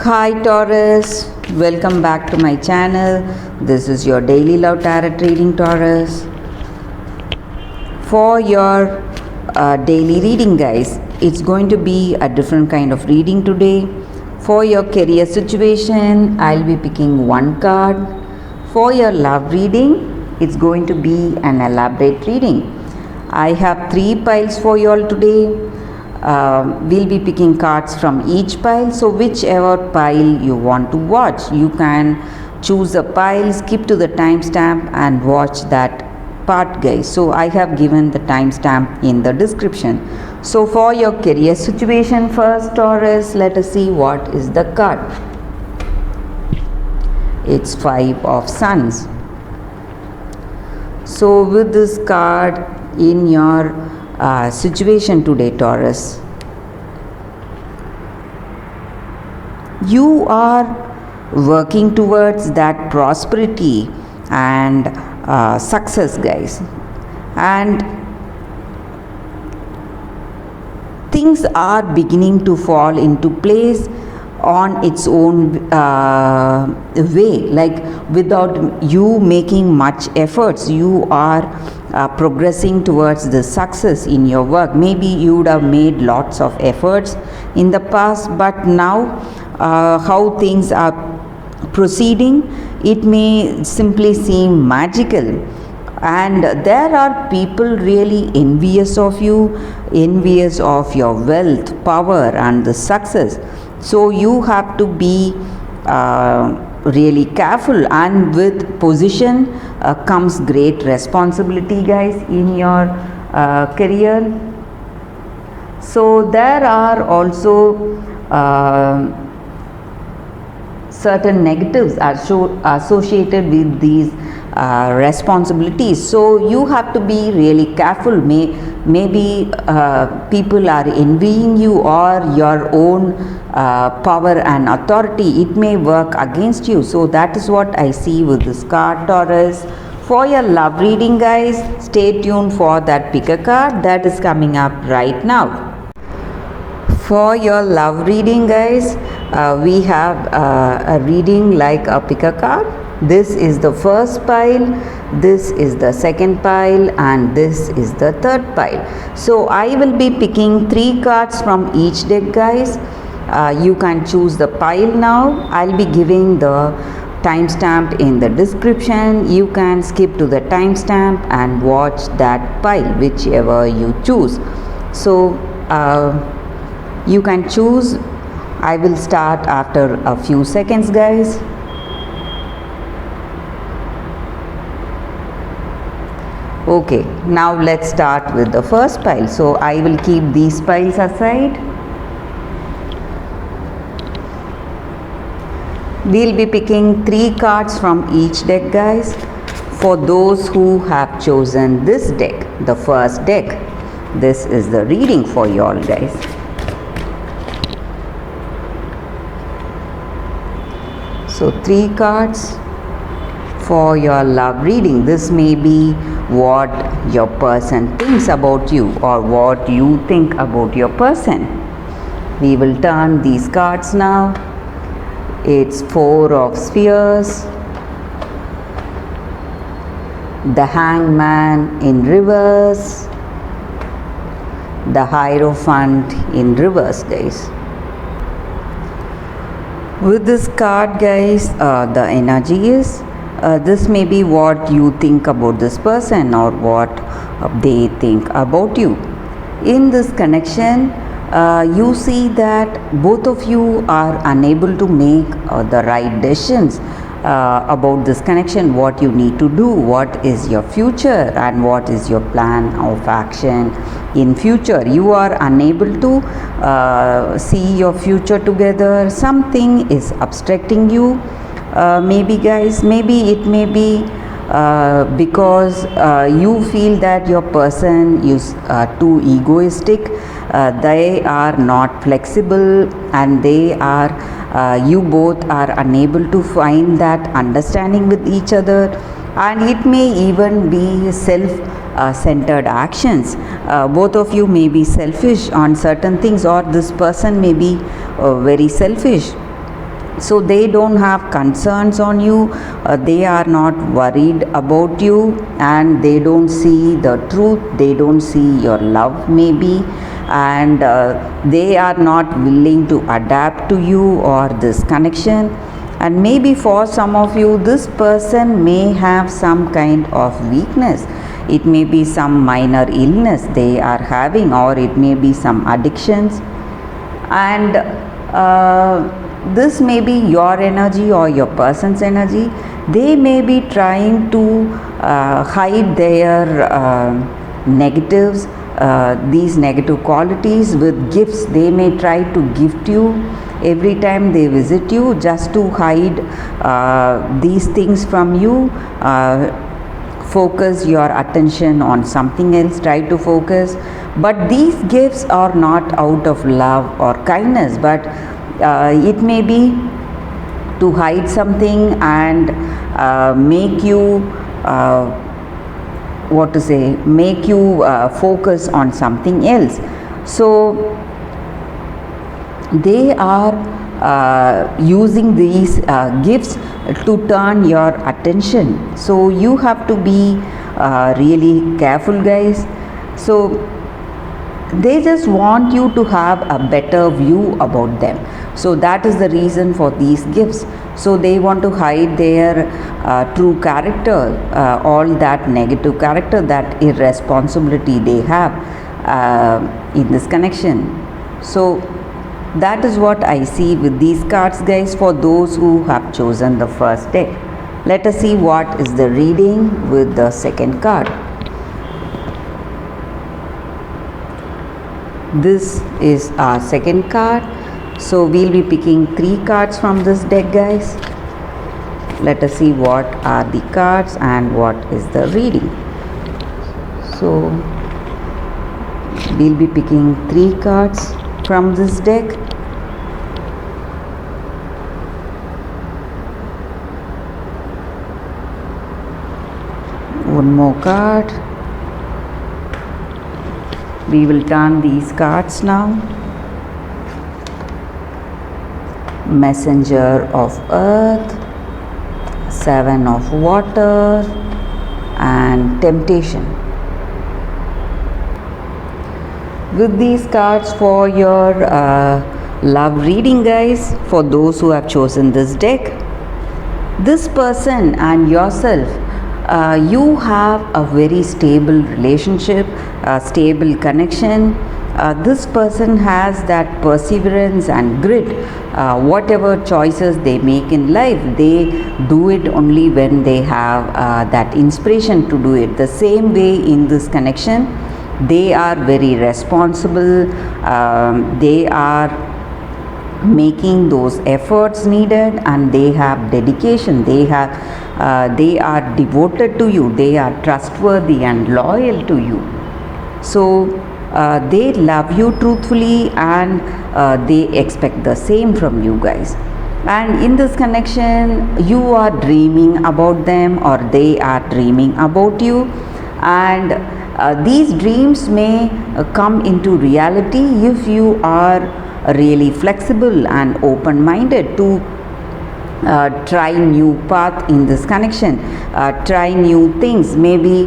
Hi Taurus, welcome back to my channel. This is your daily love tarot reading, Taurus. For your daily reading, guys, it's going to be a different kind of reading today. For your career situation, I'll be picking one card. For your love reading, it's going to be an elaborate reading. I have 3 piles for you all today. We'll be picking cards from each pile, so whichever pile you want to watch, you can choose a pile, skip to the timestamp and watch that part, guys. So I have given the timestamp in the description. So for your career situation first, Taurus, let us see what is the card. It's 5 of Suns. So with this card in your situation today, Taurus, you are working towards that prosperity and success, guys, and things are beginning to fall into place on its own way, like without you making much efforts. You are progressing towards the success in your work. Maybe you would have made lots of efforts in the past, but now how things are proceeding, it may simply seem magical, and there are people really envious of you, envious of your wealth, power and the success. So you have to be really careful, and with position comes great responsibility, guys, in your career. So there are also certain negatives associated with these responsibilities, so you have to be really careful. Maybe people are envying you, or your own power and authority, it may work against you. So that is what I see with this card, Taurus. For your love reading, guys, stay tuned for that pick a card that is coming up right now. For your love reading, guys, we have a reading like a pick a card. This is the first pile, this is the second pile, and this is the third pile. So I will be picking 3 cards from each deck, guys. You can choose the pile now. I'll be giving the timestamp in the description. You can skip to the timestamp and watch that pile, whichever you choose. So you can choose. I will start after a few seconds, guys. Okay, now let's start with the first pile. So I will keep these piles aside. We'll be picking 3 cards from each deck, guys. For those who have chosen this deck, the first deck, this is the reading for you all, guys. So 3 cards for your love reading. This may be what your person thinks about you, or what you think about your person. We will turn these cards now. It's 4 of Spheres, the Hangman in reverse, the Hierophant in reverse, guys. With this card, guys, the energy is this may be what you think about this person, or what they think about you. In this connection, you see that both of you are unable to make the right decisions about this connection, what you need to do, what is your future, and what is your plan of action in future. You are unable to see your future together. Something is obstructing you. Maybe, guys, maybe it may be because you feel that your person is too egoistic. They are not flexible, and they are you both are unable to find that understanding with each other. And it may even be self-centered actions. Both of you may be selfish on certain things, or this person may be very selfish. so they don't have concerns on you, they are not worried about you, and they don't see the truth, they don't see your love maybe, and they are not willing to adapt to you or this connection. And maybe for some of you, this person may have some kind of weakness. It may be some minor illness they are having, or it may be some addictions, and this may be your energy or your person's energy. They may be trying to hide their negatives, these negative qualities with gifts. They may try to gift you every time they visit you, just to hide these things from you. Focus your attention on something else, try to focus. But these gifts are not out of love or kindness, but it may be to hide something and make you make you focus on something else. So they are using these gifts to turn your attention. So you have to be really careful, guys. So they just want you to have a better view about them. So that is the reason for these gifts. So they want to hide their true character, all that negative character, that irresponsibility they have in this connection. So that is what I see with these cards, guys, for those who have chosen the first deck. Let us see what is the reading with the second card. This is our second card. So we'll be picking 3 cards from this deck, guys. Let us see what are the cards and what is the reading. So we'll be picking 3 cards from this deck. One more card. We will turn these cards now. Messenger of Earth, 7 of Water, and Temptation. With these cards for your love reading, guys, for those who have chosen this deck, this person and yourself, you have a very stable relationship, a stable connection. This person has that perseverance and grit. Whatever choices they make in life, they do it only when they have that inspiration to do it. The same way in this connection, they are very responsible. They are making those efforts needed, and they have dedication. They are devoted to you. They are trustworthy and loyal to you. So they love you truthfully, and they expect the same from you, guys. And in this connection, you are dreaming about them, or they are dreaming about you, and these dreams may come into reality if you are really flexible and open-minded to try new path in this connection, try new things, maybe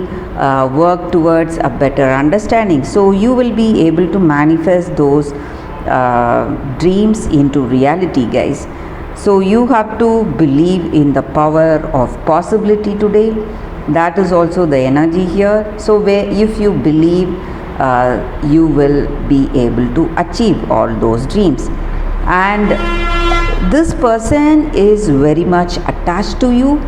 work towards a better understanding. So you will be able to manifest those dreams into reality, guys. So you have to believe in the power of possibility today. That is also the energy here. So if you believe, you will be able to achieve all those dreams. And this person is very much attached to you.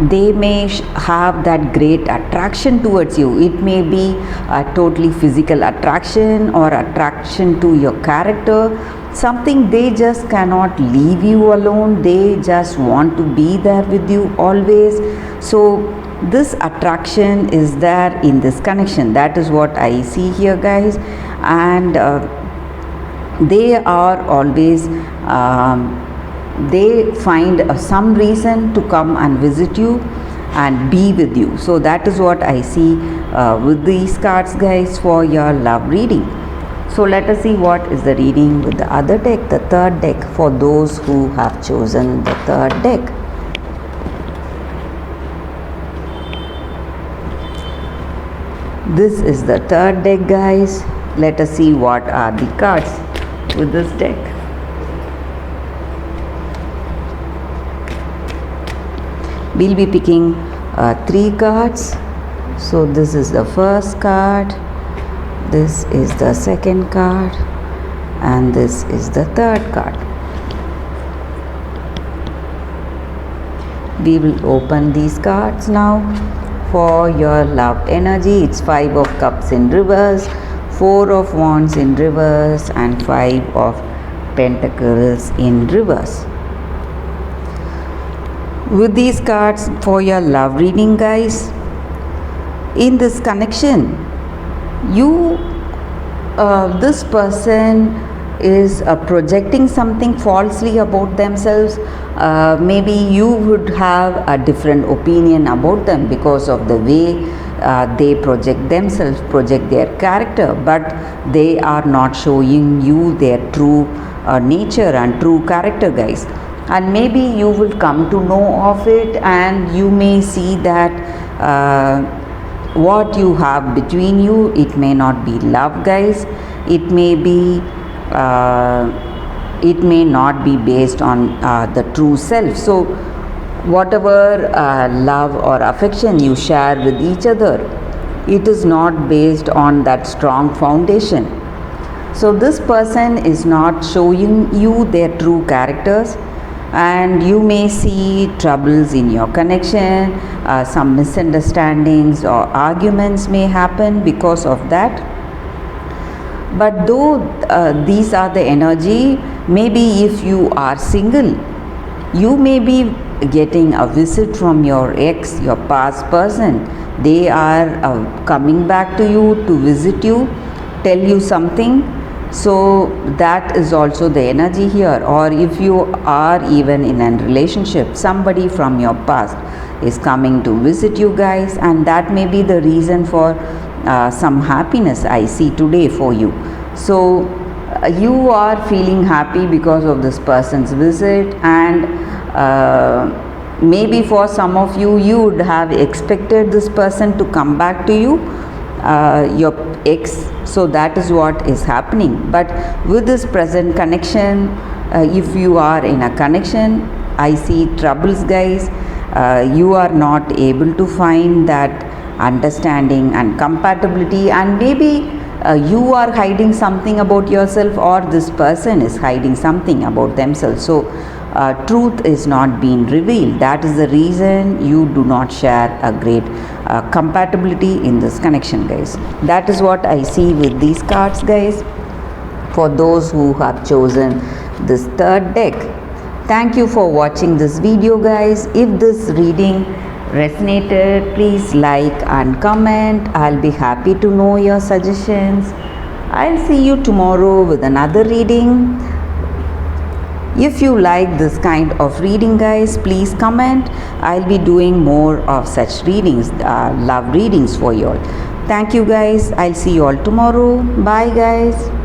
They may have that great attraction towards you. It may be a totally physical attraction or attraction to your character, something. They just cannot leave you alone. They just want to be there with you always. So this attraction is there in this connection. That is what I see here, guys. And they are always they find some reason to come and visit you and be with you. So that is what I see with these cards, guys, for your love reading. So let us see what is the reading with the other deck, the third deck, for those who have chosen the third deck. This is the third deck, guys. Let us see what are the cards with this deck. We'll be picking 3 cards. So this is the first card, this is the second card, and this is the third card. We will open these cards now. For your love energy, it's 5 of cups in reverse, 4 of wands in reverse, and 5 of pentacles in reverse. With these cards for your love reading, guys, in this connection, this person is projecting something falsely about themselves. Maybe you would have a different opinion about them because of the way they project themselves, project their character, but they are not showing you their true nature and true character, guys. And maybe you will come to know of it, and you may see that what you have between you, it may not be love, guys. It may not be based on the true self. So whatever love or affection you share with each other, it is not based on that strong foundation. So this person is not showing you their true characters, and you may see troubles in your connection. Some misunderstandings or arguments may happen because of that. But though these are the energy, maybe if you are single, you may be getting a visit from your ex, your past person. They are coming back to you to visit you, tell you something. So that is also the energy here. Or if you are even in a relationship, somebody from your past is coming to visit you, guys, and that may be the reason for some happiness I see today for you. So you are feeling happy because of this person's visit, and maybe for some of you, you would have expected this person to come back to you, your ex. So that is what is happening. But with this present connection, if you are in a connection, I see troubles, guys. You are not able to find that understanding and compatibility, and maybe you are hiding something about yourself, or this person is hiding something about themselves. So truth is not being revealed. That is the reason you do not share a great compatibility in this connection, guys. That is what I see with these cards, guys, for those who have chosen this third deck. Thank you for watching this video, guys. If this reading resonated, please like and comment. I'll be happy to know your suggestions. I'll see you tomorrow with another reading. If you like this kind of reading, guys, please comment. I'll be doing more of such readings, love readings for you all. Thank you, guys. I'll see you all tomorrow. Bye, guys.